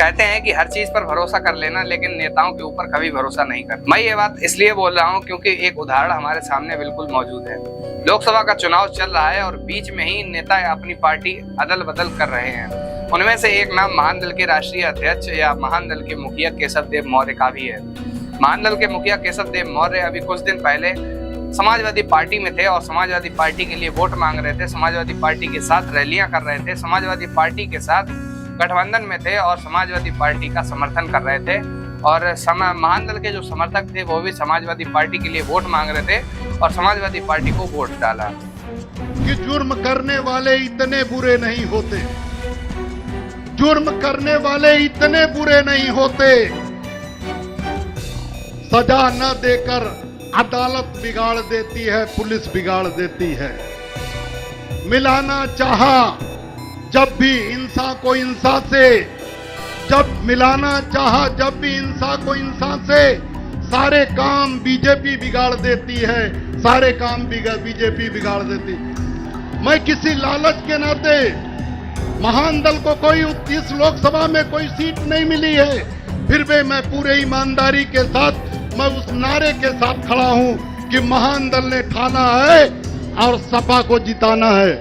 कहते हैं कि हर चीज पर भरोसा कर लेना, लेकिन नेताओं के ऊपर कभी भरोसा नहीं कर। मैं ये बात इसलिए बोल रहा हूँ क्योंकि एक उदाहरण हमारे सामने बिल्कुल मौजूद है। लोकसभा का चुनाव चल रहा है और बीच में ही नेता अपनी पार्टी अदल बदल कर रहे हैं। उनमें से एक नाम महान दल के राष्ट्रीय अध्यक्ष या महान दल के मुखिया केशव देव मौर्य का भी है। महान दल के मुखिया केशव देव मौर्य अभी कुछ दिन पहले समाजवादी पार्टी में थे और समाजवादी पार्टी के लिए वोट मांग रहे थे, समाजवादी पार्टी के साथ रैलियां कर रहे थे, समाजवादी पार्टी के साथ गठबंधन में थे और समाजवादी पार्टी का समर्थन कर रहे थे। और महान दल के जो समर्थक थे वो भी समाजवादी पार्टी के लिए वोट मांग रहे थे और समाजवादी पार्टी को वोट डाला। कि जुर्म करने वाले इतने बुरे नहीं होते, जुर्म करने वाले इतने बुरे नहीं होते, सजा न देकर अदालत बिगाड़ देती है, पुलिस बिगाड़ देती है। मिलाना चाहा जब भी इंसान को इंसान से, जब मिलाना चाहा जब भी इंसान को इंसान से, सारे काम बीजेपी बिगाड़ देती है, सारे काम बीजेपी बिगाड़ देती। मैं किसी लालच के नाते, महान दल को कोई इस लोकसभा में कोई सीट नहीं मिली है, फिर भी मैं पूरे ईमानदारी के साथ मैं उस नारे के साथ खड़ा हूं कि महान दल ने ठाना है और सपा को जिताना है।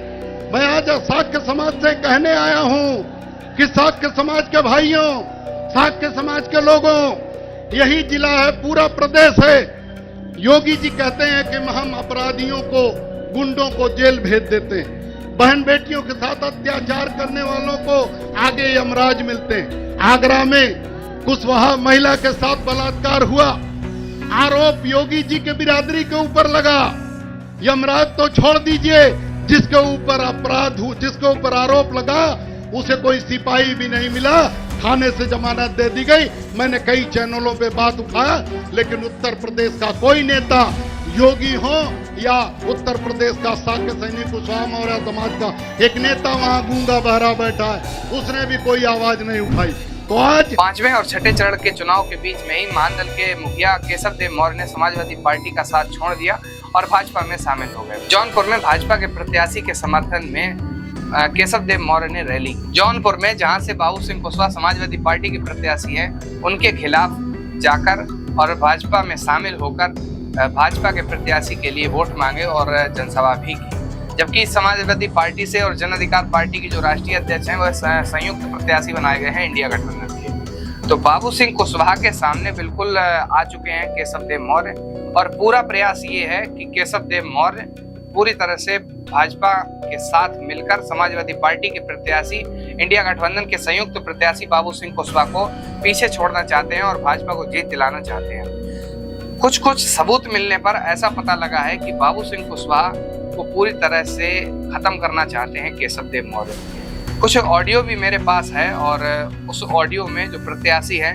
मैं आज साक्य समाज से कहने आया हूं कि साक्य समाज के भाइयों, साक्य समाज के लोगों, यही जिला है, पूरा प्रदेश है। योगी जी कहते हैं कि हम अपराधियों को, गुंडों को जेल भेज देते हैं, बहन बेटियों के साथ अत्याचार करने वालों को आगे यमराज मिलते हैं। आगरा में कुशवाहा महिला के साथ बलात्कार हुआ, आरोप योगी जी के बिरादरी के ऊपर लगा। यमराज तो छोड़ दीजिए, जिसके ऊपर अपराध हो, जिसके ऊपर आरोप लगा उसे कोई सिपाही भी नहीं मिला, थाने से जमानत दे दी गई। मैंने कई चैनलों पे बात उठाया, लेकिन उत्तर प्रदेश का कोई नेता, योगी हो या उत्तर प्रदेश का साक्य सैनिक कुशवाहा मौर्य समाज का एक नेता वहां गूंगा बहरा बैठा है, उसने भी कोई आवाज नहीं उठाई। तो आज पांचवें और छठे चरण के चुनाव के बीच में ही महान दल के मुखिया केशव देव मौर्य ने समाजवादी पार्टी का साथ छोड़ दिया और भाजपा में शामिल हो गए। जौनपुर में भाजपा के प्रत्याशी के समर्थन में केशव देव मौर्य ने रैली। जौनपुर में जहां से बाबू सिंह कुशवाहा समाजवादी पार्टी के प्रत्याशी हैं, उनके खिलाफ जाकर और भाजपा में शामिल होकर भाजपा के प्रत्याशी के लिए वोट मांगे और जनसभा भी की। जबकि समाजवादी पार्टी से और जन अधिकार पार्टी की जो राष्ट्रीय अध्यक्ष हैं वह संयुक्त प्रत्याशी बनाए गए हैं इंडिया गठबंधन के। तो बाबू सिंह कुशवाहा के सामने बिल्कुल आ चुके हैं केशव देव मौर्य और पूरा प्रयास ये है कि केशव देव मौर्य पूरी तरह से भाजपा के साथ मिलकर समाजवादी पार्टी के प्रत्याशी, इंडिया गठबंधन के संयुक्त प्रत्याशी बाबू सिंह कुशवाहा को पीछे छोड़ना चाहते हैं और भाजपा को जीत दिलाना चाहते हैं। कुछ सबूत मिलने पर ऐसा पता लगा है कि बाबू सिंह कुशवाहा को पूरी तरह से खत्म करना चाहते हैं केशव देव मौर्य। कुछ ऑडियो भी मेरे पास है और उस ऑडियो में जो प्रत्याशी है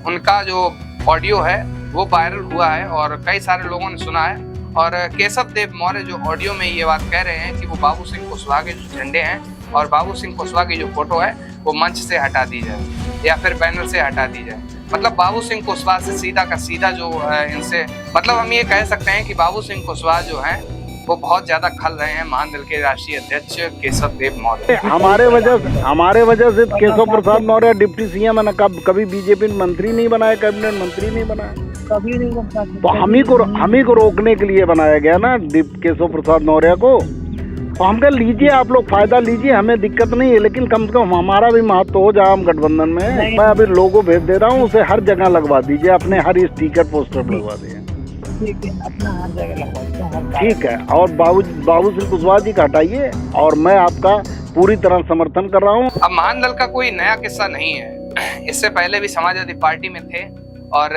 उनका जो ऑडियो है वो वायरल हुआ है और कई सारे लोगों ने सुना है। और केशव देव मौर्य जो ऑडियो में ये बात कह रहे हैं कि वो बाबू सिंह कुशवाहा के जो झंडे हैं और बाबू सिंह कुशवाहा की जो फोटो है वो मंच से हटा दी जाए या फिर बैनर से हटा दी जाए। मतलब बाबू सिंह कुशवाहा से सीधा का सीधा जो इनसे, मतलब हम ये कह सकते हैं कि बाबू सिंह कुशवाहा जो है वो बहुत ज्यादा खल रहे हैं महान दल के राष्ट्रीय अध्यक्ष केशव देव मौर्य। हमारे वजह से केशव प्रसाद मौर्य डिप्टी सीएम है, कभी बीजेपी मंत्री नहीं बनाया, कैबिनेट मंत्री नहीं बनाया, कभी नहीं बना। तो हम ही को रोकने के लिए बनाया गया ना केशव प्रसाद मौर्य को। तो हम कह लीजिए, आप लोग फायदा लीजिए, हमें दिक्कत नहीं है, लेकिन कम से कम हमारा भी महत्व हो जाए हम गठबंधन में। मैं अभी लोगो भेज दे रहा हूँ, उसे हर जगह लगवा दीजिए, अपने हर स्टिकर पोस्टर पर लगवा दीजिए। ठीक है, अपना हर जगह लगवा, ठीक है। और बाबू सिंह कुशवाहा जी का हटाइए और मैं आपका पूरी तरह समर्थन कर रहा हूँ। अब महान दल का कोई नया किस्सा नहीं है, इससे पहले भी समाजवादी पार्टी में थे और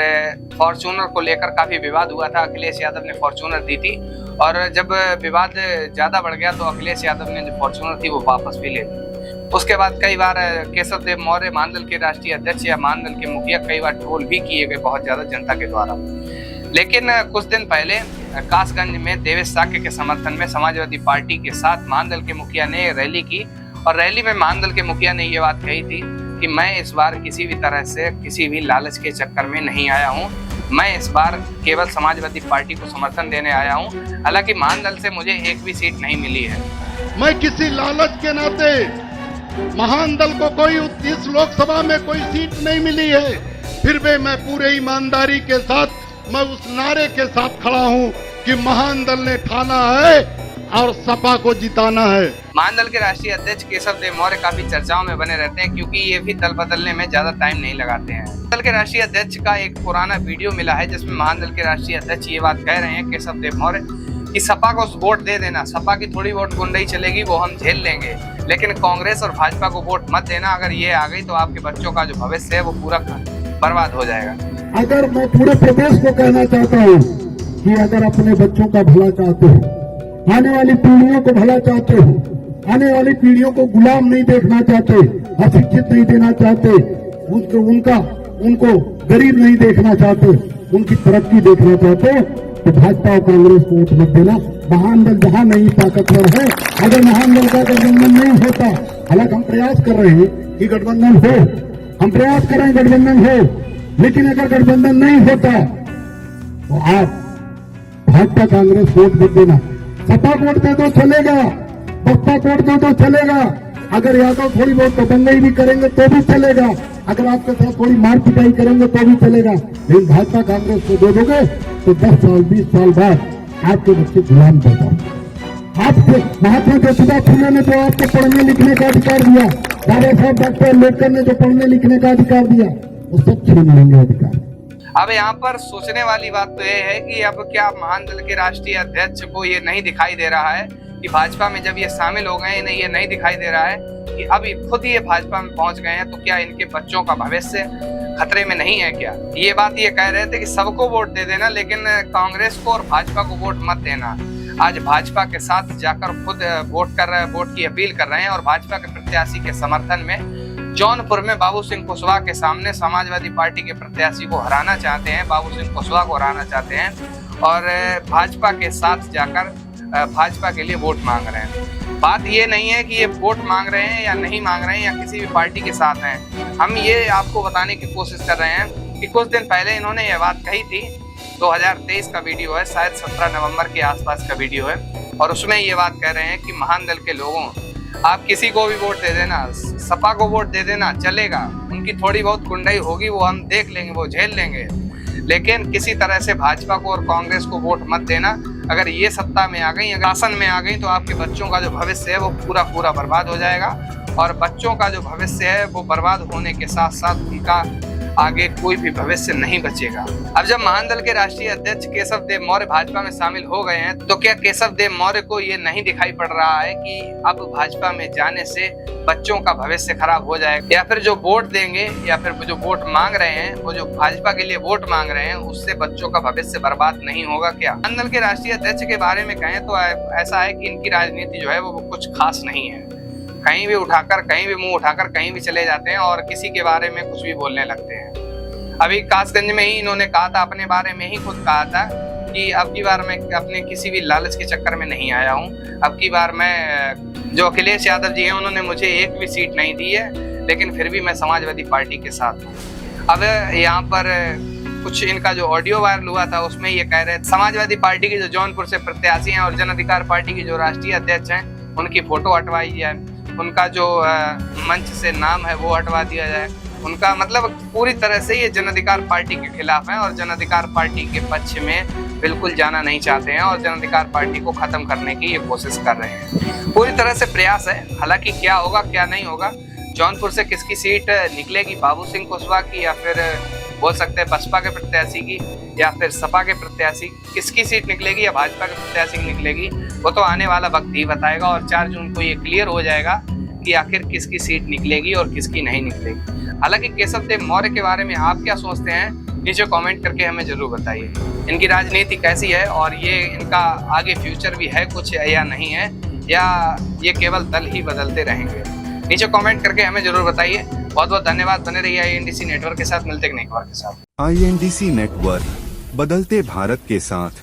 फॉर्च्यूनर को लेकर काफी विवाद हुआ था। अखिलेश यादव ने फॉर्च्यूनर दी थी और जब विवाद ज्यादा बढ़ गया तो अखिलेश यादव ने जो फॉर्च्यूनर थी वो वापस भी ले ली। उसके बाद कई बार केशव देव मौर्य महान दल के राष्ट्रीय अध्यक्ष या महान दल के मुखिया कई बार ट्रोल भी किए गए बहुत ज्यादा जनता के द्वारा। लेकिन कुछ दिन पहले कासगंज में देवेश साक्य के समर्थन में समाजवादी पार्टी के साथ महान दल के मुखिया ने रैली की और रैली में महान दल के मुखिया ने ये बात कही थी कि मैं इस बार किसी भी तरह से किसी भी लालच के चक्कर में नहीं आया हूँ, मैं इस बार केवल समाजवादी पार्टी को समर्थन देने आया हूँ। हालांकि महान दल से मुझे एक भी सीट नहीं मिली है। मैं किसी लालच के नाते, महान दल को कोई इस लोकसभा में कोई सीट नहीं मिली है, फिर भी मैं पूरे ईमानदारी के साथ मैं उस नारे के साथ खड़ा हूं कि महान दल ने ठाना है और सपा को जिताना है। महान दल के राष्ट्रीय अध्यक्ष केशव देव मौर्य काफी चर्चाओं में बने रहते हैं क्योंकि ये भी दल बदलने में ज्यादा टाइम नहीं लगाते हैं। दल के राष्ट्रीय अध्यक्ष का एक पुराना वीडियो मिला है जिसमें महान दल के राष्ट्रीय अध्यक्ष ये बात कह रहे हैं केशव देव मौर्य कि सपा को वोट दे देना, सपा की थोड़ी वोट गुंडई चलेगी वो हम झेल लेंगे, लेकिन कांग्रेस और भाजपा को वोट मत देना, अगर ये आ गई तो आपके बच्चों का जो भविष्य है वो पूरा बर्बाद हो जाएगा। अगर मैं पूरे प्रदेश को कहना चाहता हूँ कि अगर अपने बच्चों का भला चाहते हो, आने वाली पीढ़ियों को भला चाहते हो, आने वाली पीढ़ियों को गुलाम नहीं देखना चाहते, अशिक्षित नहीं देना चाहते, उनको गरीब नहीं देखना चाहते, उनकी तरक्की देखना चाहते, तो भाजपा और कांग्रेस को वोट मत देना। महान दल जहां नहीं ताकतवर है, अगर महान दल का गठबंधन नहीं होता, हालांकि हम प्रयास कर रहे हैं कि गठबंधन हो, हम प्रयास कर रहे हैं गठबंधन हो, लेकिन अगर गठबंधन नहीं होता तो आप भाजपा कांग्रेस वोट मत देना। सपा वोट दे दो चलेगा, बसपा वोट दे दो चलेगा, अगर यादव थोड़ी बहुत दबंगई भी करेंगे तो भी चलेगा, अगर आपके साथ थोड़ी मार पिटाई करेंगे तो भी चलेगा, लेकिन भाजपा कांग्रेस को दे दोगे तो 10 साल 20 साल बाद आपके बच्चे गुलाम बन जाएंगे। आपके महात्मा ज्योतिबा फुले ने जो आपको पढ़ने लिखने का अधिकार दिया, बाबा साहब डॉक्टर अम्बेडकर ने जो पढ़ने लिखने का अधिकार दिया, वो सब छीन लेंगे अधिकार। अब यहाँ पर सोचने वाली बात तो ये है कि अब क्या महान दल के राष्ट्रीय अध्यक्ष को ये नहीं दिखाई दे रहा है कि भाजपा में जब ये शामिल हो गए इन्हें ये नहीं दिखाई दे रहा है कि अब खुद ये भाजपा में पहुंच गए हैं, तो क्या इनके बच्चों का भविष्य खतरे में नहीं है क्या? ये बात ये कह रहे थे कि सबको वोट दे देना, लेकिन कांग्रेस को और भाजपा को वोट मत देना। आज भाजपा के साथ जाकर खुद वोट की अपील कर रहे हैं और भाजपा के प्रत्याशी के समर्थन में जौनपुर में बाबू सिंह कुशवाहा के सामने समाजवादी पार्टी के प्रत्याशी को हराना चाहते हैं, बाबू सिंह कुशवाहा को हराना चाहते हैं और भाजपा के साथ जाकर भाजपा के लिए वोट मांग रहे हैं। बात ये नहीं है कि ये वोट मांग रहे हैं या नहीं मांग रहे हैं या किसी भी पार्टी के साथ हैं, हम ये आपको बताने की कोशिश कर रहे हैं कि कुछ दिन पहले इन्होंने ये बात कही थी। 2023 का वीडियो है, शायद 17 नवंबर के आसपास का वीडियो है, और उसमें ये बात कह रहे हैं कि महान दल के लोगों, आप किसी को भी वोट दे देना, सपा को वोट दे देना चलेगा, उनकी थोड़ी बहुत गुंडाई होगी वो हम देख लेंगे, वो झेल लेंगे, लेकिन किसी तरह से भाजपा को और कांग्रेस को वोट मत देना। अगर ये सत्ता में आ गई, अगर शासन में आ गई, तो आपके बच्चों का जो भविष्य है वो पूरा बर्बाद हो जाएगा, और बच्चों का जो भविष्य है वो बर्बाद होने के साथ साथ उनका आगे कोई भी भविष्य नहीं बचेगा। अब जब महान दल के राष्ट्रीय अध्यक्ष केशव देव मौर्य भाजपा में शामिल हो गए हैं, तो क्या केशव देव मौर्य को ये नहीं दिखाई पड़ रहा है कि अब भाजपा में जाने से बच्चों का भविष्य खराब हो जाएगा, या फिर जो वोट देंगे या फिर जो वोट मांग रहे हैं, वो जो भाजपा के लिए वोट मांग रहे हैं, उससे बच्चों का भविष्य बर्बाद नहीं होगा क्या? महान दल के राष्ट्रीय अध्यक्ष के बारे में कहें तो ऐसा है कि इनकी राजनीति जो है वो कुछ खास नहीं है, कहीं भी उठाकर, कहीं भी मुंह उठाकर कहीं भी चले जाते हैं और किसी के बारे में कुछ भी बोलने लगते हैं। अभी कासगंज में ही इन्होंने कहा था, अपने बारे में ही खुद कहा था कि अब की बार मैं अपने किसी भी लालच के चक्कर में नहीं आया हूँ, अब की बार मैं, जो अखिलेश यादव जी हैं उन्होंने मुझे एक भी सीट नहीं दी है, लेकिन फिर भी मैं समाजवादी पार्टी के साथ हूँ। अब यहाँ पर कुछ इनका जो ऑडियो वायरल हुआ था उसमें ये कह रहे थे समाजवादी पार्टी के जो जौनपुर से प्रत्याशी हैं और जन अधिकार पार्टी के जो राष्ट्रीय अध्यक्ष हैं उनकी फोटो हटवाई जाए, उनका जो मंच से नाम है वो हटवा दिया जाए, उनका मतलब पूरी तरह से ये जन अधिकार पार्टी के खिलाफ हैं और जन अधिकार पार्टी के पक्ष में बिल्कुल जाना नहीं चाहते हैं और जन अधिकार पार्टी को खत्म करने की ये कोशिश कर रहे हैं। पूरी तरह से प्रयास है, हालांकि क्या होगा क्या नहीं होगा, जौनपुर से किसकी सीट निकलेगी, बाबू सिंह कुशवाहा की या फिर बोल सकते हैं बसपा के प्रत्याशी की या फिर सपा के प्रत्याशी, किसकी सीट निकलेगी या भाजपा के प्रत्याशी की निकलेगी, वो तो आने वाला वक्त ही बताएगा और 4 जून को ये क्लियर हो जाएगा कि आखिर किसकी सीट निकलेगी और किसकी नहीं निकलेगी। हालांकि केशव देव मौर्य के बारे में आप क्या सोचते हैं, नीचे कमेंट करके हमें जरूर बताइए। इनकी राजनीति कैसी है और ये इनका आगे फ्यूचर भी है कुछ या नहीं है, या ये केवल दल ही बदलते रहेंगे, नीचे कमेंट करके हमें जरूर बताइए। बहुत बहुत धन्यवाद, बने रहिए INDC नेटवर्क के साथ, मिलते हैं एक नई खबर के साथ। INDC नेटवर्क, बदलते भारत के साथ।